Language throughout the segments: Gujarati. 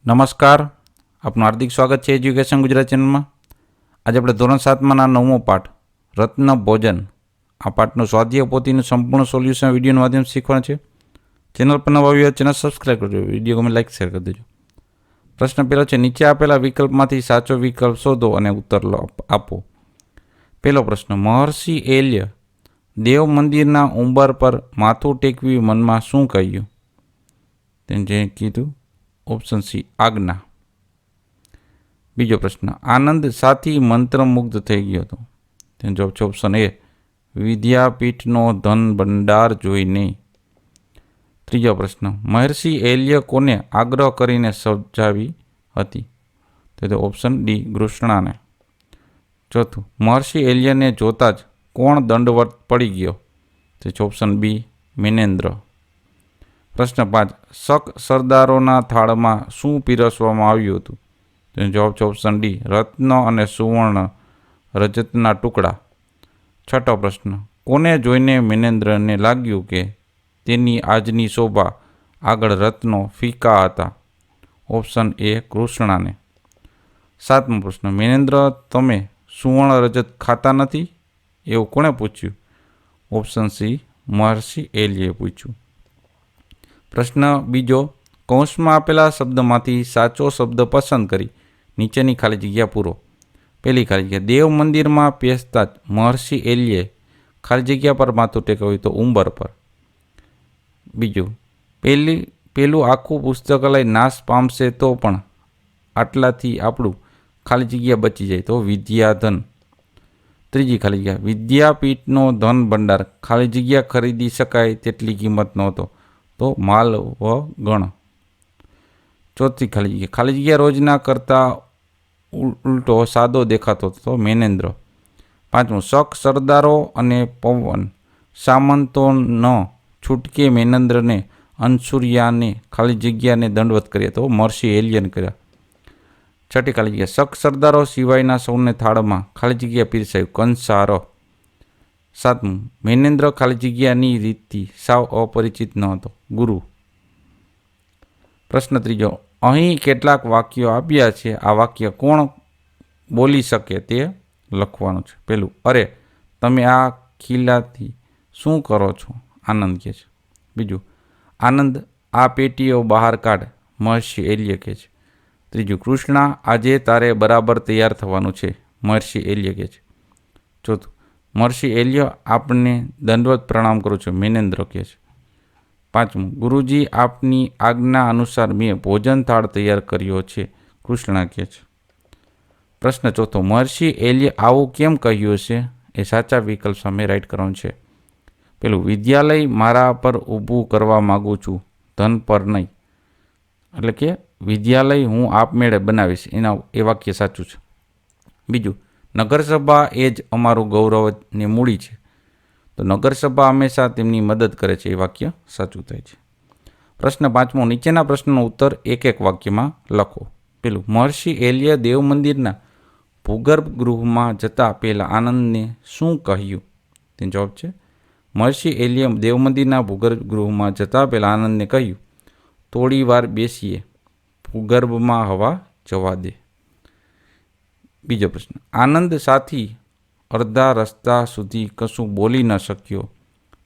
નમસ્કાર, આપનું હાર્દિક સ્વાગત છે એજ્યુકેશન ગુજરાત ચેનલમાં. આજે આપણે ધોરણ 7માના 9મો પાઠ રત્ન ભોજન આ પાઠનું સ્વાધ્યાય પોથીનું સંપૂર્ણ સોલ્યુશન વિડીયોના માધ્યમથી શીખવાનું છે. ચેનલ પર નવા આવ્યા ચેનલ સબસ્ક્રાઈબ કરજો, વિડીયો ગમે લાઈક શેર કરી દેજો. પ્રશ્ન પહેલો છે, નીચે આપેલા વિકલ્પમાંથી સાચો વિકલ્પ શોધો અને ઉત્તર આપો. પહેલો પ્રશ્ન, મહર્ષિ એલ્ય દેવ મંદિરના ઉંબર પર માથું ટેકવી મનમાં શું કહ્યું? તેને જે કીધું ઓપ્શન સી આજ્ઞા. બીજો પ્રશ્ન, આનંદ સાથી મંત્રમુગ્ધ થઈ ગયો હતો. તેનો જવાબ છે ઓપ્શન એ વિદ્યાપીઠનો ધન ભંડાર જોઈને. ત્રીજો પ્રશ્ન, મહર્ષિ એલ્ય કોને આગ્રહ કરીને સમજાવી હતી? તો ઓપ્શન ડી કૃષ્ણાને. ચોથું, મહર્ષિ એલ્યને જોતા જ કોણ દંડવત પડી ગયો? તે છે ઓપ્શન બી મેનેન્દ્ર. પ્રશ્ન 5, શક સરદારોના થાળમાં શું પીરસવામાં આવ્યું હતું? તેનો જવાબ છે ઓપ્શન ડી રત્ન અને સુવર્ણ રજતના ટુકડા. છઠ્ઠો પ્રશ્ન, કોને જોઈને મેનેન્દ્રને લાગ્યું કે તેની આજની શોભા આગળ રત્નો ફીકા હતા? ઓપ્શન એ કૃષ્ણાને. સાતમો પ્રશ્ન, મેનેન્દ્ર તમે સુવર્ણ રજત ખાતા નથી એવું કોણે પૂછ્યું? ઓપ્શન સી મહર્ષિ એલ્યે પૂછ્યું. પ્રશ્ન બીજો, કૌંસમાં આપેલા શબ્દમાંથી સાચો શબ્દ પસંદ કરી નીચેની ખાલી જગ્યા પૂરો. પહેલી ખાલી જગ્યા, દેવ મંદિરમાં પેસતા જ મહર્ષિ એલ્યે ખાલી જગ્યા પર માથું ટેકવ્યું તો ઉંબર પર. બીજું, પેલું આખું પુસ્તકાલય નાશ પામશે તો પણ આટલાથી આપણું ખાલી જગ્યા બચી જાય તો વિદ્યાધન. ત્રીજી ખાલી જગ્યા, વિદ્યાપીઠનો ધન ભંડાર ખાલી જગ્યા ખરીદી શકાય તેટલી કિંમત નહોતો તો માલ વ ગણ. ચોથી ખાલી જગ્યા રોજના કરતાં ઉલટો સાદો દેખાતો તો મેનેન્દ્ર. પાંચમું, શક સરદારો અને પવન સામંતો ન છૂટકે મેનેન્દ્રને અનસુરિયાને ખાલી જગ્યાને દંડવત કર્યા તો મહર્ષિ એલ્યન કર્યા. છઠ્ઠી ખાલી જગ્યા, શક સરદારો સિવાયના સૌને થાળમાં ખાલી જગ્યા પીરસાયું કંસાર. સાતમું, મેનેન્દ્ર ખાલી જગ્યાની રીતથી સાવ અપરિચિત ન હતો ગુરુ. પ્રશ્ન ત્રીજો, અહીં કેટલાક વાક્યો આપ્યા છે, આ વાક્ય કોણ બોલી શકે તે લખવાનું છે. પહેલું, અરે તમે આ ખીલાથી શું કરો છો? આનંદ કહે છે. બીજું, આનંદ આ પેટીઓ બહાર કાઢ, મહર્ષિ એલ્ય કહે છે. ત્રીજું, કૃષ્ણા આજે તારે બરાબર તૈયાર થવાનું છે, મહર્ષિ એલ્ય કહે છે. ચોથું, મહર્ષિ એલ્ય આપને દંડવત પ્રણામ કરું છું, મેનેન્દ્ર કહે છે. પાંચમું, ગુરુજી આપની આજ્ઞા અનુસાર મેં ભોજન થાળ તૈયાર કર્યો છે, કૃષ્ણા કહે છે. પ્રશ્ન ચોથો, મહર્ષિ એલ્ય આવું કેમ કહ્યું છે? એ સાચા વિકલ્પ સામે રાઈટ કરવાનું છે. પેલું, વિદ્યાલય મારા પર ઊભું કરવા માગું છું, ધન પર નહીં. એટલે કે વિદ્યાલય હું આપમેળે બનાવીશ, એ વાક્ય સાચું છે. બીજું, નગરસભા એ જ અમારું ગૌરવની મૂડી છે, તો નગરસભા હંમેશા તેમની મદદ કરે છે, એ વાક્ય સાચું થાય છે. પ્રશ્ન પાંચમો, નીચેના પ્રશ્નનો ઉત્તર એક એક વાક્યમાં લખો. પેલું, મહર્ષિ એલ્ય દેવ મંદિરના ભૂગર્ભ ગૃહમાં જતા પહેલાં આનંદને શું કહ્યું? તેનો જવાબ છે મહર્ષિ એલ્ય દેવ મંદિરના ભૂગર્ભ ગૃહમાં જતા પહેલાં આનંદને કહ્યું, થોડી વાર બેસીએ, ભૂગર્ભમાં હવા જવા દે. બીજો પ્રશ્ન, આનંદ સાથી અડધા રસ્તા સુધી કશું બોલી ન શક્યો.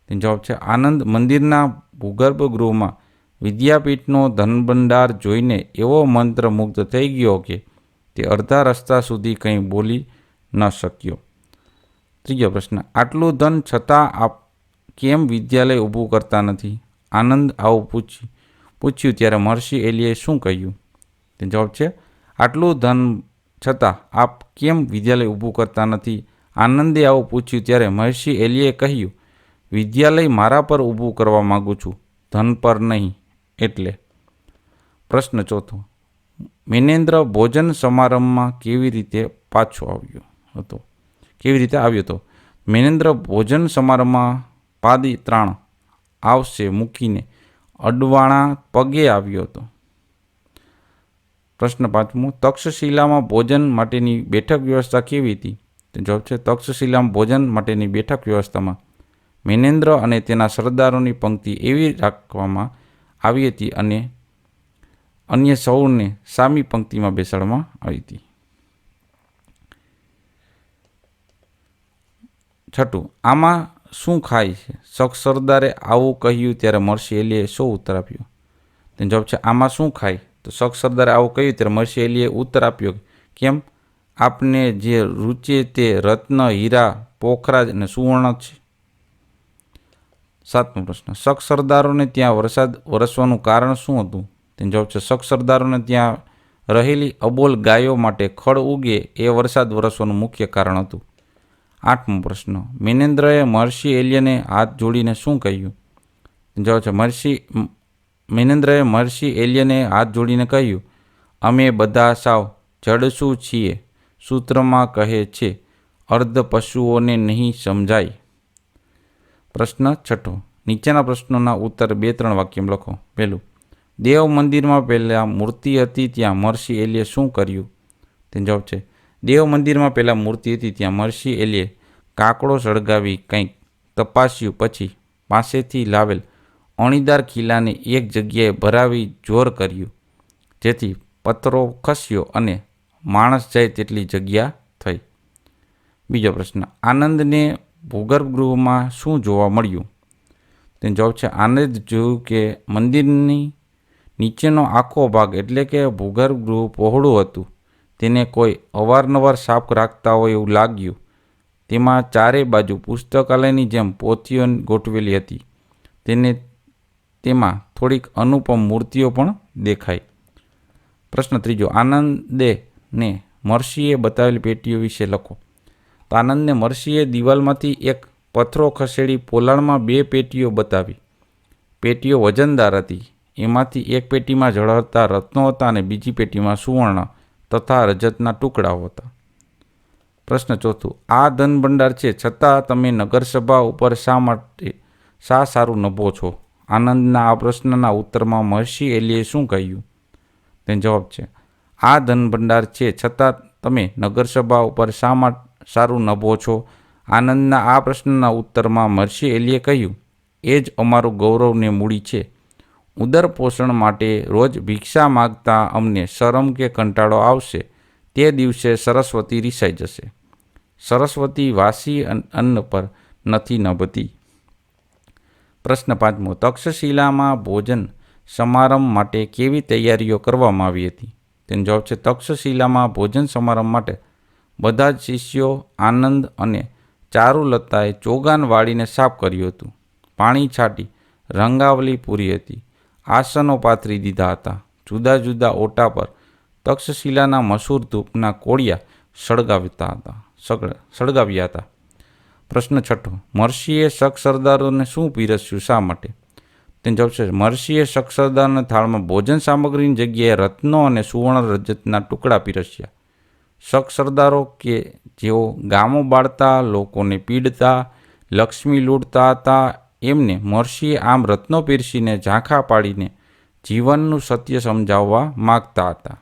તેનો જવાબ છે આનંદ મંદિરના ભૂગર્ભ ગૃહમાં વિદ્યાપીઠનો ધનભંડાર જોઈને એવો મંત્રમુગ્ધ થઈ ગયો કે તે અડધા રસ્તા સુધી કંઈ બોલી ન શક્યો. ત્રીજો પ્રશ્ન, આટલું ધન છતાં આપ કેમ વિદ્યાલય ઊભું કરતા નથી? આનંદ આવું પૂછ્યું ત્યારે મહર્ષિ એલ્યે શું કહ્યું? તેનો જવાબ છે આટલું ધન છતાં આપ કેમ વિદ્યાલય ઊભું કરતા નથી? આનંદે આવું પૂછ્યું ત્યારે મહર્ષિ એલ્યે કહ્યું, વિદ્યાલય મારા પર ઊભું કરવા માગું છું, ધન પર નહીં એટલે. પ્રશ્ન ચોથો, મેનેન્દ્ર ભોજન સમારંભમાં કેવી રીતે પાછો આવ્યો હતો? મેનેન્દ્ર ભોજન સમારંભમાં પાદત્રાણ આવશે મૂકીને અડવાણા પગે આવ્યો હતો. પ્રશ્ન પાંચમો, તક્ષશિલામાં ભોજન માટેની બેઠક વ્યવસ્થા કેવી હતી? તો જવાબ છે તક્ષશિલામાં ભોજન માટેની બેઠક વ્યવસ્થામાં મેનેન્દ્ર અને તેના સરદારોની પંક્તિ એવી રાખવામાં આવી હતી અન્ય સૌને સામી પંક્તિમાં બેસાડવામાં આવી હતી. છઠ્ઠું, આમાં શું ખાય છે? શખ્સ સરદારે આવું કહ્યું ત્યારે મર્સી એલીએ શો ઉત્તર આપ્યો? તેનો જવાબ છે આમાં શું ખાય? તો શખ્સ સરદારે આવું કહ્યું ત્યારે મર્સી એલીએ ઉત્તર આપ્યો, કેમ, આપને જે રૂચે તે રત્ન, હીરા, પોખરાજ અને સુવર્ણ છે. સાતમો પ્રશ્ન, શખ્સ સરદારોને ત્યાં વરસાદ વરસવાનું કારણ શું હતું? તેનો જવાબ છે શખ્સ સરદારોને ત્યાં રહેલી અબોલ ગાયો માટે ખડ ઉગે એ વરસાદ વરસવાનું મુખ્ય કારણ હતું. આઠમો પ્રશ્ન, મેનેન્દ્રએ મર્સી એલિયને હાથ જોડીને શું કહ્યું? જવાબ છે મેનેન્દ્રએ મર્સી એલિયને હાથ જોડીને કહ્યું, અમે બધા સાવ જડસું છીએ. સૂત્રમાં કહે છે, અર્ધ પશુઓને નહીં સમજાય. પ્રશ્ન છઠ્ઠો, નીચેના પ્રશ્નોના ઉત્તર 2-3 વાક્યમાં લખો. પહેલું, દેવ મંદિરમાં પહેલાં મૂર્તિ હતી ત્યાં મર્સી એલીએ શું કર્યું? તેનો જવાબ છે દેવ મંદિરમાં પહેલાં મૂર્તિ હતી ત્યાં મર્સી એલીએ કાકડો સળગાવી કંઈક તપાસ્યું, પછી પાસેથી લાવેલ અણીદાર ખીલાને એક જગ્યાએ ભરાવી જોર કર્યું, જેથી પથ્થરો ખસ્યો અને માણસ જાય તેટલી જગ્યા થઈ. બીજો પ્રશ્ન, આનંદને ભૂગર્ભગૃહમાં શું જોવા મળ્યું? તેનો જવાબ છે આનંદ જોયું કે મંદિરની નીચેનો આખો ભાગ એટલે કે ભૂગર્ભગૃહ પહોળું હતું. તેને કોઈ અવારનવાર સાફ રાખતા હોય એવું લાગ્યું. તેમાં ચારે બાજુ પુસ્તકાલયની જેમ પોથીઓ ગોઠવેલી હતી. તેમાં થોડીક અનુપમ મૂર્તિઓ પણ દેખાઈ. પ્રશ્ન ત્રીજો, આનંદે ને મર્સીએ બતાવેલી પેટીઓ વિશે લખો. તો આનંદને મર્સીએ દિવાલમાંથી એક પથ્થરો ખસેડી પોલાણમાં 2 પેટીઓ બતાવી. પેટીઓ વજનદાર હતી. એમાંથી એક પેટીમાં ઝળહળતા રત્નો હતા અને બીજી પેટીમાં સુવર્ણ તથા રજતના ટુકડાઓ હતા. પ્રશ્ન ચોથું, આ ધન ભંડાર છે છતાં તમે નગરસભા ઉપર શા સારું નભો છો? આનંદના આ પ્રશ્નના ઉત્તરમાં મર્સી એલીએ શું કહ્યું? તેનો જવાબ છે આ ધન ભંડાર છે છતાં તમે નગરસભા ઉપર શા સારું નભો છો? આનંદના આ પ્રશ્નના ઉત્તરમાં મર્સી એલીએ કહ્યું, એ જ અમારું ગૌરવને મૂડી છે. ઉદર પોષણ માટે રોજ ભિક્ષા માગતા અમને શરમ કે કંટાળો આવશે તે દિવસે સરસ્વતી રિસાઈ જશે. સરસ્વતી વાસી અન્ન પર નથી નભતી. પ્રશ્ન 5મો, તક્ષશિલામાં ભોજન સમારંભ માટે કેવી તૈયારીઓ કરવામાં આવી હતી? તેનો જવાબ છે તક્ષશિલામાં ભોજન સમારંભ માટે બધા જ શિષ્યો આનંદ અને ચારુલતાએ ચોગાન વાળીને સાફ કર્યું હતું. પાણી છાંટી રંગાવલી પૂરી હતી. આસનો પાથરી દીધા હતા. જુદા જુદા ઓટા પર તક્ષશિલાના મશહૂર ધૂપના કોળિયા સળગાવ્યા હતા. પ્રશ્ન 6, મર્સીએ શખ્સ સરદારોને શું પીરસ્યું, શા માટે? તેનો જવાબ છે મર્સીએ શખ્સ સરદારોના થાળમાં ભોજન સામગ્રીની જગ્યાએ રત્નો અને સુવર્ણ રજતના ટુકડા પીરસ્યા. શખ્સ સરદારો કે જેઓ ગામો બાળતા, લોકોને પીડતા, લક્ષ્મી લૂંટતા હતા, એમને મર્સીએ આમ રત્નો પીરસીને ઝાંખા પાડીને જીવનનું સત્ય સમજાવવા માગતા હતા.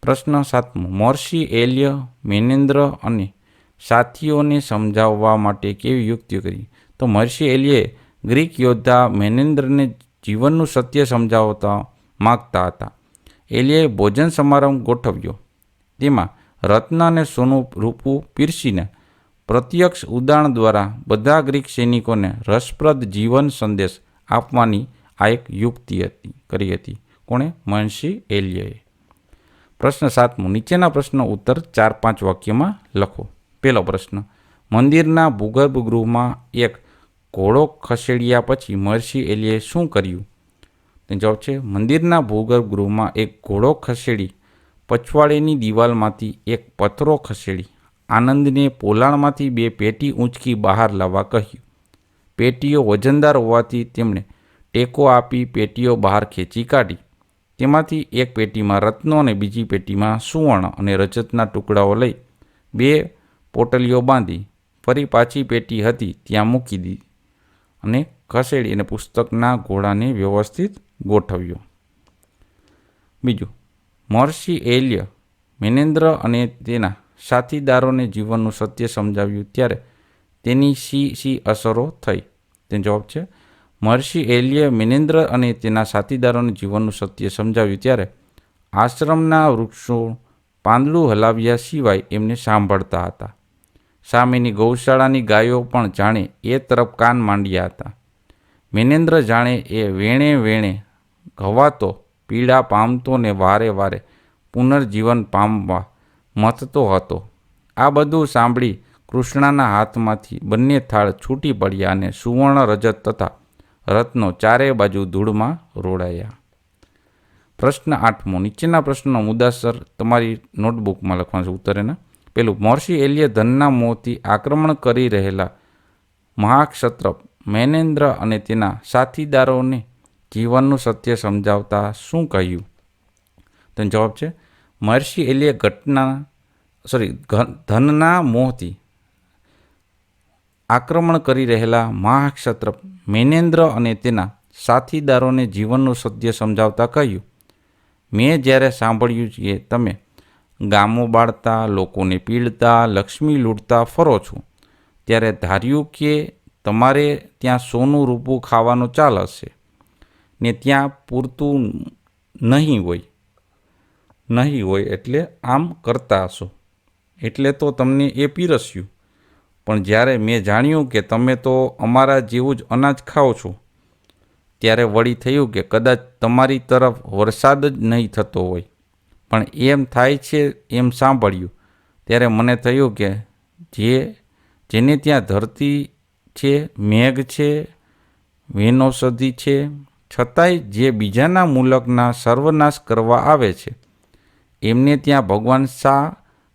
પ્રશ્ન 7, મર્સી એલિય મેનેન્દ્ર અને સાથીઓને સમજાવવા માટે કેવી યુક્તિઓ કરી? તો મર્સી એલિયે ગ્રીક યોદ્ધા મેનેન્દ્રને જીવનનું સત્ય સમજાવતા માગતા હતા. એલિયે ભોજન સમારંભ ગોઠવ્યો. તેમાં રત્ન અને સોનું રૂપું પીરસીને પ્રત્યક્ષ ઉદાહરણ દ્વારા બધા ગ્રીક સૈનિકોને રસપ્રદ જીવન સંદેશ આપવાની આ એક યુક્તિ કરી હતી. કોણે? મર્સી એલિયએ. પ્રશ્ન 7, નીચેના પ્રશ્નનો ઉત્તર 4-5 વાક્યમાં લખો. પહેલો પ્રશ્ન, મંદિરના ભૂગર્ભ ગૃહમાં એક ઘોડો ખસેડ્યા પછી મર્સી એલિયે શું કર્યું? તેનો જવાબ છે મંદિરના ભૂગર્ભ ગૃહમાં એક ઘોડો ખસેડી પછવાડેની દિવાલમાંથી એક પથ્થરો ખસેડી આનંદને પોલાણમાંથી 2 પેટી ઊંચકી બહાર લાવવા કહ્યું. પેટીઓ વજનદાર હોવાથી તેમણે ટેકો આપી પેટીઓ બહાર ખેંચી કાઢી. તેમાંથી એક પેટીમાં રત્નો અને બીજી પેટીમાં સુવર્ણ અને રજતના ટુકડાઓ લઈ 2 પોટલીઓ બાંધી ફરી પાછી પેટી હતી ત્યાં મૂકી દીધી અને ખસેડી અને પુસ્તકના ઘોડાને વ્યવસ્થિત ગોઠવ્યો. બીજું, મર્સી એલિય મેનેન્દ્ર અને તેના સાથીદારોને જીવનનું સત્ય સમજાવ્યું ત્યારે તેની શી અસરો થઈ? તેનો જવાબ છે મહર્ષિ એલિયે મેનેન્દ્ર અને તેના સાથીદારોને જીવનનું સત્ય સમજાવ્યું ત્યારે આશ્રમના વૃક્ષો પાંદડું હલાવ્યા સિવાય એમને સાંભળતા હતા. સામેની ગૌશાળાની ગાયો પણ જાણે એ તરફ કાન માંડ્યા હતા. મેનેન્દ્ર જાણે એ વેણે વેણે ઘવાતો, પીડા પામતો ને વારે વારે પુનર્જીવન પામવા મથતો હતો. આ બધું સાંભળી કૃષ્ણના હાથમાંથી બંને થાળ છૂટી પડ્યા અને સુવર્ણ, રજત તથા રત્નો ચારે બાજુ ધૂળમાં રોડાયા. પ્રશ્ન 8મો. નીચેના પ્રશ્નનો મુદ્દાસર તમારી નોટબુકમાં લખવાનું છે ઉત્તર એના. પેલું, મહર્ષિ એલિયે ધનના મોહથી આક્રમણ કરી રહેલા મહાક્ષત્રપ મૈનેન્દ્ર અને તેના સાથીદારોને જીવનનું સત્ય સમજાવતા શું કહ્યું? તો જવાબ છે, મહર્ષિ એલિયે ધનના મોહથી આક્રમણ કરી રહેલા મહાક્ષત્રપ મૈનેન્દ્ર અને તેના સાથીદારોને જીવનનું સત્ય સમજાવતા કહ્યું, મેં જ્યારે સાંભળ્યું કે તમે ગામો બાળતા, લોકોને પીડતા, લક્ષ્મી લૂંટતા ફરો છો, ત્યારે ધાર્યું કે તમારે ત્યાં સોનું રૂપું ખાવાનો ચાલ હશે ને ત્યાં પૂરતું નહીં હોય એટલે આમ કરતા હશો, એટલે તો તમને એ પીરસ્યું. પણ જ્યારે મેં જાણ્યું કે તમે તો અમારા જેવું જ અનાજ ખાઓ છો, ત્યારે વળી થયું કે કદાચ તમારી તરફ વરસાદ જ નહીં થતો હોય, પણ એમ થાય છે એમ સાંભળ્યું, ત્યારે મને થયું કે જેને ત્યાં ધરતી છે, મેઘ છે, વનૌષધિ છે, છતાંય જે બીજાના મુલકના સર્વનાશ કરવા આવે છે, એમને ત્યાં ભગવાન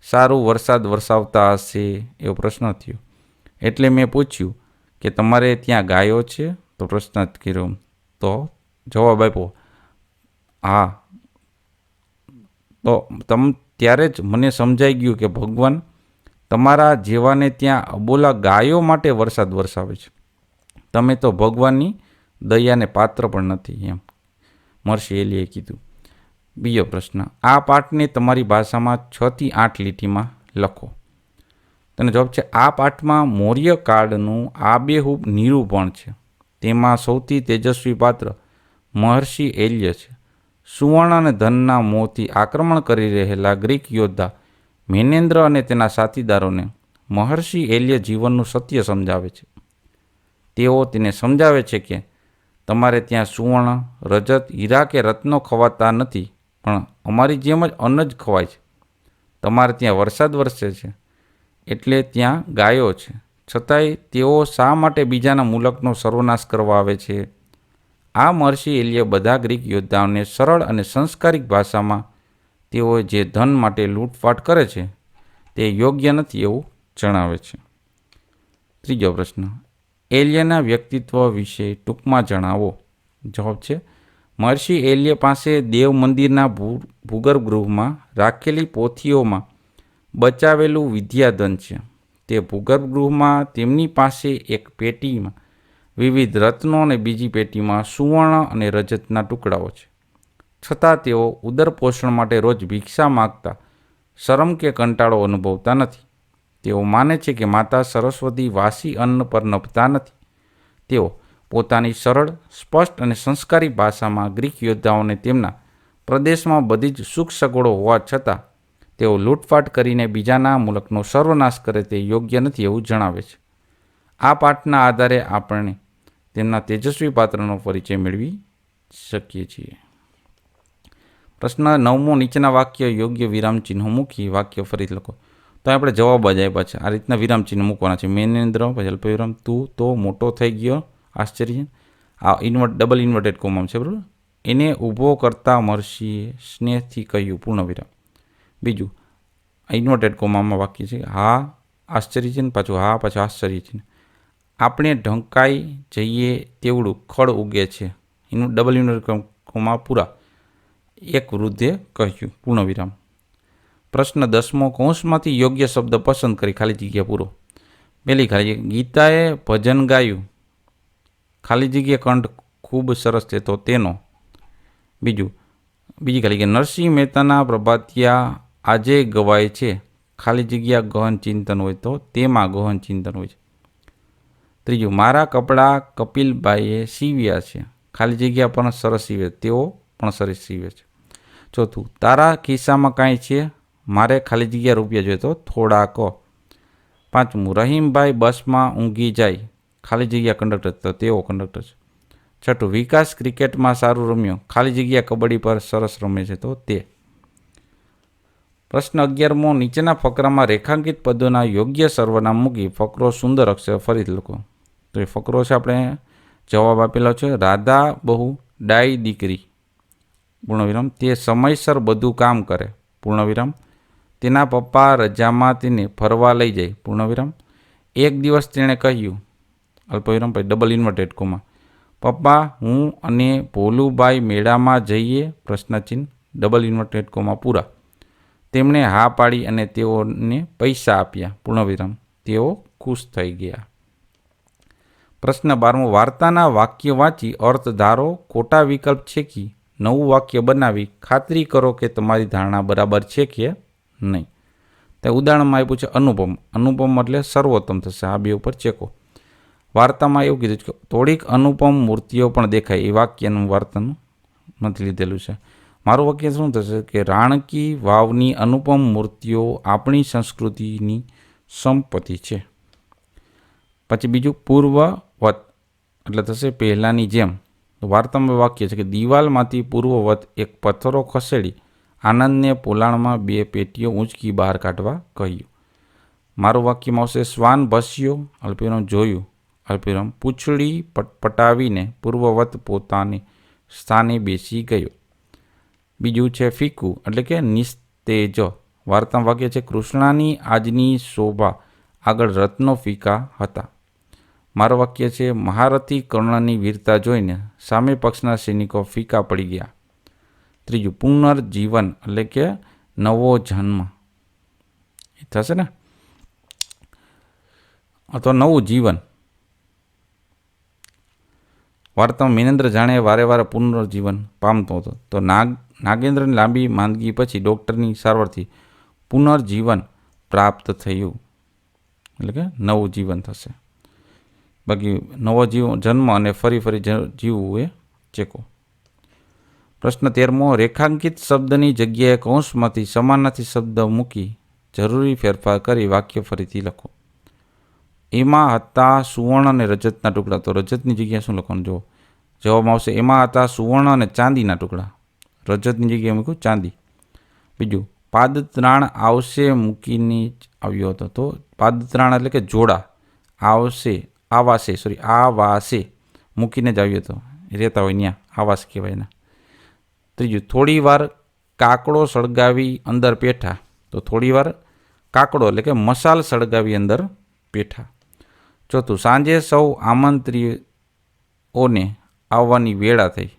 સારું વરસાદ વરસાવતા હશે? એવો પ્રશ્ન થયો. એટલે મેં પૂછ્યું કે તમારે ત્યાં ગાયો છે? તો પ્રશ્ન કર્યો તો જવાબ આપ્યો હા. તો ત્યારે જ મને સમજાઈ ગયું કે ભગવાન તમારા જેવાને ત્યાં અબોલા ગાયો માટે વરસાદ વરસાવે છે. તમે તો ભગવાનની દયાને પાત્ર પણ નથી, એમ મહર્ષિ એલિયે કીધું. બીજો પ્રશ્ન, આ પાઠને તમારી ભાષામાં 6 થી 8 લીટીમાં લખો. તેનો જવાબ છે, આ પાઠમાં મૌર્ય કાળનું આબેહૂબ નિરૂપણ છે. તેમાં સૌથી તેજસ્વી પાત્ર મહર્ષિ એલિય છે. સુવર્ણ અને ધનના મોહથી આક્રમણ કરી રહેલા ગ્રીક યોદ્ધા મૈનેન્દ્ર અને તેના સાથીદારોને મહર્ષિ એલિય જીવનનું સત્ય સમજાવે છે. તેઓ તેને સમજાવે છે કે તમારે ત્યાં સુવર્ણ, રજત, હીરા કે રત્નો ખવાતા નથી, પણ અમારી જેમ જ અન્ન જ ખવાય છે. તમારે ત્યાં વરસાદ વરસે છે, એટલે ત્યાં ગાયો છે, છતાંય તેઓ શા માટે બીજાના મુલકનો સર્વનાશ કરવા આવે છે? આ મહર્ષિ એલિયે બધા ગ્રીક યોદ્ધાઓને સરળ અને સંસ્કારિક ભાષામાં તેઓ જે ધન માટે લૂંટફાટ કરે છે તે યોગ્ય નથી એવું જણાવે છે. ત્રીજો પ્રશ્ન, એલિયના વ્યક્તિત્વ વિશે ટૂંકમાં જણાવો. જવાબ છે, મહર્ષિ એલિય પાસે દેવ મંદિરના ભૂગર્ભ ગૃહમાં રાખેલી પોથીઓમાં બચાવેલું વિદ્યાધન છે. તે ભૂગર્ભ ગૃહમાં તેમની પાસે એક પેટીમાં વિવિધ રત્નો અને બીજી પેટીમાં સુવર્ણ અને રજતના ટુકડાઓ છે. છતાં તેઓ ઉદરપોષણ માટે રોજ ભિક્ષા માગતા શરમ કે કંટાળો અનુભવતા નથી. તેઓ માને છે કે માતા સરસ્વતી વાસી અન્ન પર નભતા નથી. તેઓ પોતાની સરળ, સ્પષ્ટ અને સંસ્કારી ભાષામાં ગ્રીક યોદ્ધાઓને તેમના પ્રદેશમાં બધી જ સુખ સગવડો હોવા છતાં તેઓ લૂંટફાટ કરીને બીજાના મુલકનો સર્વનાશ કરે તે યોગ્ય નથી એવું જણાવે છે. આ પાઠના આધારે આપણે તેમના તેજસ્વી પાત્રનો પરિચય મેળવી શકીએ છીએ. પ્રશ્ન 9મો, નીચેના વાક્ય યોગ્ય વિરામચિહ્નો મૂકી વાક્ય ફરી લખો. તો આપણે જવાબ જ આપ્યા છે. આ રીતના વિરામચિહ્ન મૂકવાના છે. મૈનેન્દ્ર, પછી અલ્પવિરામ, તું તો મોટો થઈ ગયો, આશ્ચર્ય. આ ડબલ ઇન્વર્ટેડ કોમા છે, બરાબર. એને ઊભો કરતા મહર્ષિએ સ્નેહથી કહ્યું, પૂર્ણવિરામ. બીજું ઇન્વર્ટેડ કોમામાં વાક્ય છે, હા આશ્ચર્ય છે ને પાછું હા પાછું આશ્ચર્ય છે. આપણે ઢંકાઈ જઈએ તેવડું ખડ ઉગે છે, એનું ડબલ ઇન્વર્ટેડ કોમા પૂરા. એક વૃદ્ધે કહ્યું, પૂર્ણવિરામ. પ્રશ્ન 10મો, કૌંસમાંથી યોગ્ય શબ્દ પસંદ કરી ખાલી જગ્યા પૂરો. પહેલી ખાલી જગ્યા, ગીતાએ ભજન ગાયું, ખાલી જગ્યા કંઠ ખૂબ સરસ છે તો તેનો. બીજી ખાલી જગ્યા, નરસિંહ મહેતાના પ્રભાતિયા આજે ગવાય છે, ખાલી જગ્યા ગહન ચિંતન હોય તો તેમાં ગહન ચિંતન હોય છે. ત્રીજું, મારા કપડાં કપિલભાઈએ સીવ્યા છે, ખાલી જગ્યા પણ સરસ સીવે, તેઓ પણ સરસ સીવે છે. ચોથું, તારા ખિસ્સામાં કાંઈ છે, મારે ખાલી જગ્યા રૂપિયા જોઈએ તો થોડાક. પાંચમું, રહીમભાઈ બસમાં ઊંઘી જાય, ખાલી જગ્યા કંડક્ટર, તો તેઓ કંડક્ટર છે. છઠ્ઠું, વિકાસ ક્રિકેટમાં સારું રમ્યો, ખાલી જગ્યા કબડ્ડી પર સરસ રમે છે, તો તે. પ્રશ્ન 11મો, નીચેના ફકરામાં રેખાંકિત પદોના યોગ્ય સર્વનામ મૂકી ફકરો સુંદર અક્ષર ફરીથી લખો. તો એ ફકરો છે, આપણે જવાબ આપેલો છે. રાધા બહુ ડાઈ દીકરી, પૂર્ણવિરામ, તે સમયસર બધું કામ કરે, પૂર્ણવિરામ, તેના પપ્પા રજામાં તેને ફરવા લઈ જાય, પૂર્ણવિરામ, એક દિવસ તેણે કહ્યું, અલ્પવિરામ, પછી ડબલ ઇન્વર્ટેડ કોમા, પપ્પા હું અને ભોલુભાઈ મેળામાં જઈએ, પ્રશ્નચિહ્ન, ડબલ ઇન્વર્ટેડ કોમા પૂરા. તેમણે હા પાડી અને તેઓને પૈસા આપ્યા, પૂર્ણવિરામ, તેઓ ખુશ થઈ ગયા. પ્રશ્ન 12મો, વાર્તાના વાક્ય વાંચી અર્થ ધારો, ખોટા વિકલ્પ છેકી નવું વાક્ય બનાવી ખાતરી કરો કે તમારી ધારણા બરાબર છે કે નહીં. તે ઉદાહરણમાં આપ્યું છે અનુપમ. અનુપમ એટલે સર્વોત્તમ થશે, આ બે ઉપર ચેકો. વાર્તામાં એવું કીધું છે કે થોડીક અનુપમ મૂર્તિઓ પણ દેખાય, એ વાક્યનું વાર્તાનું નથી લીધેલું છે. મારું વાક્ય શું થશે કે રાણકી વાવની અનુપમ મૂર્તિઓ આપણી સંસ્કૃતિની સંપત્તિ છે. પછી બીજું, પૂર્વવત એટલે થશે પહેલાંની જેમ. તો વાર્તામાં વાક્ય છે કે દિવાલમાંથી પૂર્વવત એક પથ્થરો ખસેડી આનંદને પોલાણમાં બે પેટીઓ ઊંચકી બહાર કાઢવા કહ્યું. મારું વાક્યમાં આવશે શ્વાન ભસ્યો, અલ્પવિરામ, જોયું, અલ્પવિરામ, પૂંછડી પટપટાવીને પૂર્વવત પોતાને સ્થાને બેસી ગયો. બીજું છે ફીકું એટલે કે નિસ્તેજ. વાર્તામાં વાક્ય છે કૃષ્ણાની આજની શોભા આગળ રત્નો ફીકા હતા. મારું વાક્ય છે મહારથી કર્ણની વીરતા જોઈને સામે પક્ષના સૈનિકો ફીકા પડી ગયા. ત્રીજું, પુનર્જીવન એટલે કે નવો જન્મ એ થશે ને, અથવા નવું જીવન. વાર્તામાં મિનેન્દ્ર જાણે વારે વારે પુનર્જીવન પામતો હતો, તો નાગેન્દ્રની લાંબી માંદગી પછી ડૉક્ટરની સારવારથી પુનર્જીવન પ્રાપ્ત થયું, એટલે કે નવું જીવન થશે. બાકી નવો જન્મ અને ફરી જીવવું એ ચેકો. પ્રશ્ન 13મો, રેખાંકિત શબ્દની જગ્યાએ કૌંસમાંથી સમાનાર્થી શબ્દ મૂકી જરૂરી ફેરફાર કરી વાક્ય ફરીથી લખો. એમાં હતા સુવર્ણ અને રજતના ટુકડા, તો રજતની જગ્યાએ શું લખવાનું જુઓ. જવાબમાં આવશે એમાં હતા સુવર્ણ અને ચાંદીના ટુકડા, રજતની જગ્યાએ મૂક્યું ચાંદી. બીજું, પાદત્રાણ આવશે મૂકીને આવ્યો હતો, તો પાદત્રાણ એટલે કે જોડા, આવાસે મૂકીને જ આવ્યો હતો, રહેતા હોય ત્યાં આવાસ કહેવાય એના. ત્રીજું, થોડી વાર કાકડો સળગાવી અંદર પેઠા, તો થોડી વાર કાકડો એટલે કે મસાલ સળગાવી અંદર પેઠા. ચોથું, સાંજે સૌ આમંત્રીઓને આવવાની વેળા થઈ,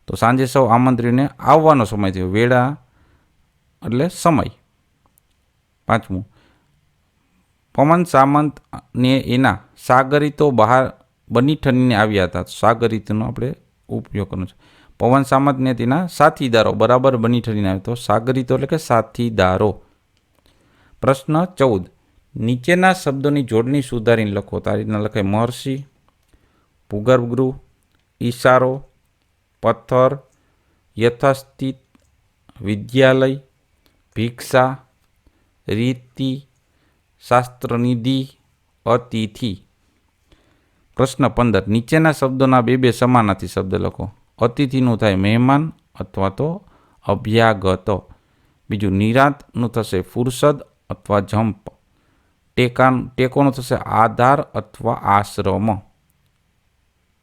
તો સાંજે સૌ આમંત્રીઓને આવવાનો સમય થયો, વેળા એટલે સમય. પાંચમું, પવન સામંત ને એના સાગરીતો બહાર બની ઠનીને આવ્યા હતા, સાગરીતનો આપણે ઉપયોગ કરવાનો છે. પવન સામંત ને તેના સાથીદારો બરાબર બની ઠરીને આવ્યા, તો સાગરીતો એટલે કે સાથીદારો. પ્રશ્ન 14, નીચેના શબ્દોની જોડણી સુધારીને લખો. તો આ રીતના લખાય મહર્ષિ, ભૂગર્ભગૃહ, ઈશારો, પથ્થર, યથાસ્થિત, વિદ્યાલય, ભિક્ષા, રીતિ, શાસ્ત્રનિધિ, અતિથિ. પ્રશ્ન 15, નીચેના શબ્દોના બે સમાનાર્થી શબ્દ લખો. અતિથિનું થાય મહેમાન અથવા તો અભ્યાગત. બીજું, નિરાંતનું થશે ફુરસદ અથવા જંપ. ટેકોનું થશે આધાર અથવા આશ્રમ.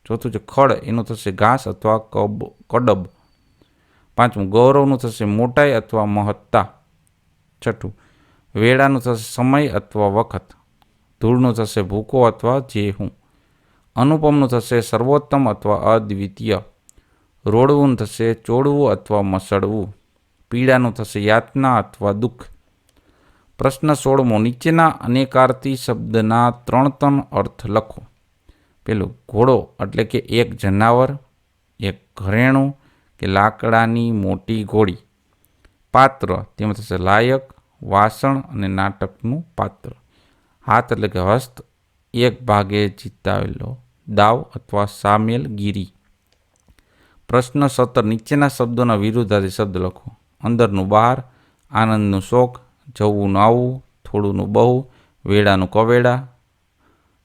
ચોથું છે ખડ, એનું થશે ઘાસ અથવા કડબ. પાંચમું, ગૌરવનું થશે મોટાઈ અથવા મહત્તા. છઠ્ઠું, વેળાનું થશે સમય અથવા વખત. ધૂળનું થશે ભૂકો અથવા જેહું. અનુપમનું થશે સર્વોત્તમ અથવા અદ્વિતીય. રોડવું થશે ચોડવું અથવા મસળવું. પીડાનું થશે યાતના અથવા દુઃખ. પ્રશ્ન 16મો, નીચેના અનેકાર્થી શબ્દના 3 અર્થ લખો. પેલું, ઘોડો એટલે કે એક જનાવર, એક ઘરેણું કે લાકડાની મોટી ઘોડી. પાત્ર, તેમાં થશે લાયક, વાસણ અને નાટકનું પાત્ર. હાથ એટલે કે હસ્ત, એક ભાગે જીતાવેલો દાવ અથવા સામેલગીરી. પ્રશ્ન 17. નીચેના શબ્દોના વિરુદ્ધાર્થી શબ્દ લખો. અંદરનું બહાર, આનંદનું શોક, જવુંનું આવવું, થોડુંનું બહુ, વેડાનું કવેડા,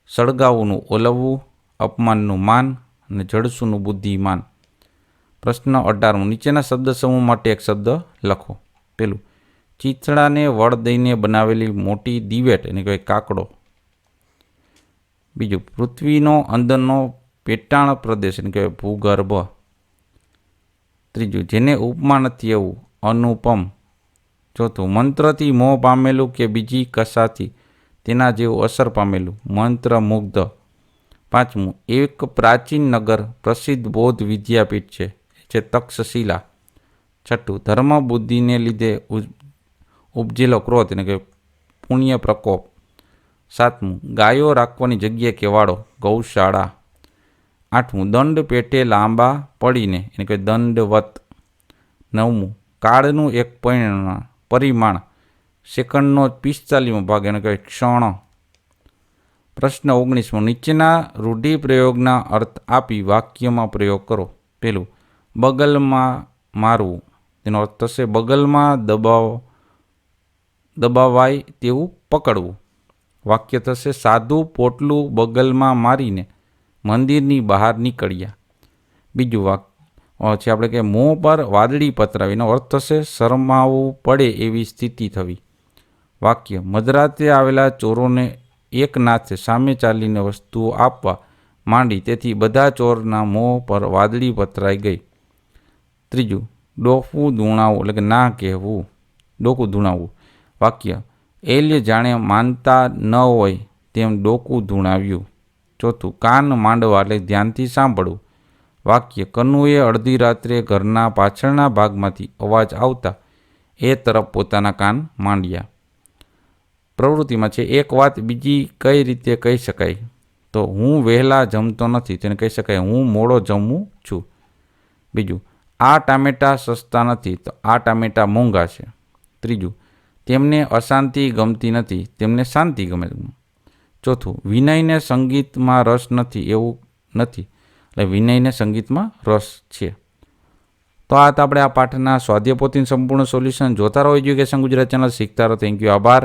સળગાવનું ઓલવવું, અપમાનનું માન અને જડસુનું બુદ્ધિમાન. પ્રશ્ન 18. નીચેના શબ્દ સમૂહ માટે એક શબ્દ લખો. પેલું, ચીથડાને વળ દઈને બનાવેલી મોટી દિવેટ એને કહેવાય કાકડો. બીજું, પૃથ્વીનો અંદરનો પેટાણ પ્રદેશ એને કહેવાય ભૂગર્ભ. ત્રીજું, જેને ઉપમા નથી એવું અનુપમ. ચોથું, મંત્રથી મોહ પામેલું કે બીજી કશાથી તેના જેવું અસર પામેલું મંત્રમુગ્ધ. પાંચમું, એક પ્રાચીન નગર પ્રસિદ્ધ બૌદ્ધ વિદ્યાપીઠ છે તક્ષશિલા. છઠ્ઠું, ધર્મ બુદ્ધિને લીધે ઉપજેલો ક્રોધ એટલે કે પુણ્ય પ્રકોપ. સાતમું, ગાયો રાખવાની જગ્યા કેવાડો ગૌશાળા. આઠમું, દંડ પેટે લાંબા પડીને એટલે કે દંડવત. નવમું, કાળનું એક પરિમાણ સેકન્ડનો 45મો ભાગ એને કહેવાય ક્ષણ. પ્રશ્ન 19. નીચેના રૂઢિપ્રયોગના અર્થ આપી વાક્યમાં પ્રયોગ કરો. પેલું, બગલમાં મારવું તેનો અર્થ થશે બગલમાં દબાવાય તેવું પકડવું. વાક્ય થશે સાધુ પોટલું બગલમાં મારીને મંદિરની બહાર નીકળ્યા. બીજું વાક્ય છે આપણે કે મોં પર વાદળી પતરાવીનો અર્થ થશે શરમાવવું પડે એવી સ્થિતિ થવી. વાક્ય, મધરાતે આવેલા ચોરોને એક નાથે સામે ચાલીને વસ્તુઓ આપવા માંડી તેથી બધા ચોરના મોં પર વાદળી પતરાઈ ગઈ. ત્રીજું, ડોકું ધૂણાવવું એટલે કે ના કહેવું. ડોકું ધૂણાવવું. વાક્ય, એલ્ય જાણે માનતા ન હોય તેમ ડોકું ધૂણાવ્યું. ચોથું, કાન માંડવા એટલે ધ્યાનથી સાંભળવું. વાક્ય, કનુએ અડધી રાત્રે ઘરના પાછળના ભાગમાંથી અવાજ આવતા એ તરફ પોતાના કાન માંડ્યા. પ્રવૃત્તિમાં છે એક વાત બીજી કઈ રીતે કહી શકાય? તો હું વહેલા જમતો નથી તેને કહી શકાય હું મોડો જમું છું. બીજું, આ ટામેટાં સસ્તા નથી તો આ ટામેટાં મોંઘા છે. ત્રીજું, તેમને અશાંતિ ગમતી નથી તેમને શાંતિ ગમે. ચોથું, વિનયને સંગીતમાં રસ નથી એવું નથી એટલે વિનયને સંગીતમાં રસ છે. તો આ આપણે આ પાઠના સ્વાધ્યાય પોથીનું સંપૂર્ણ સોલ્યુશન જોતા રહો એજ્યુકેશન ગુજરાત ચેનલ શીખતા રહો. Thank you. આભાર.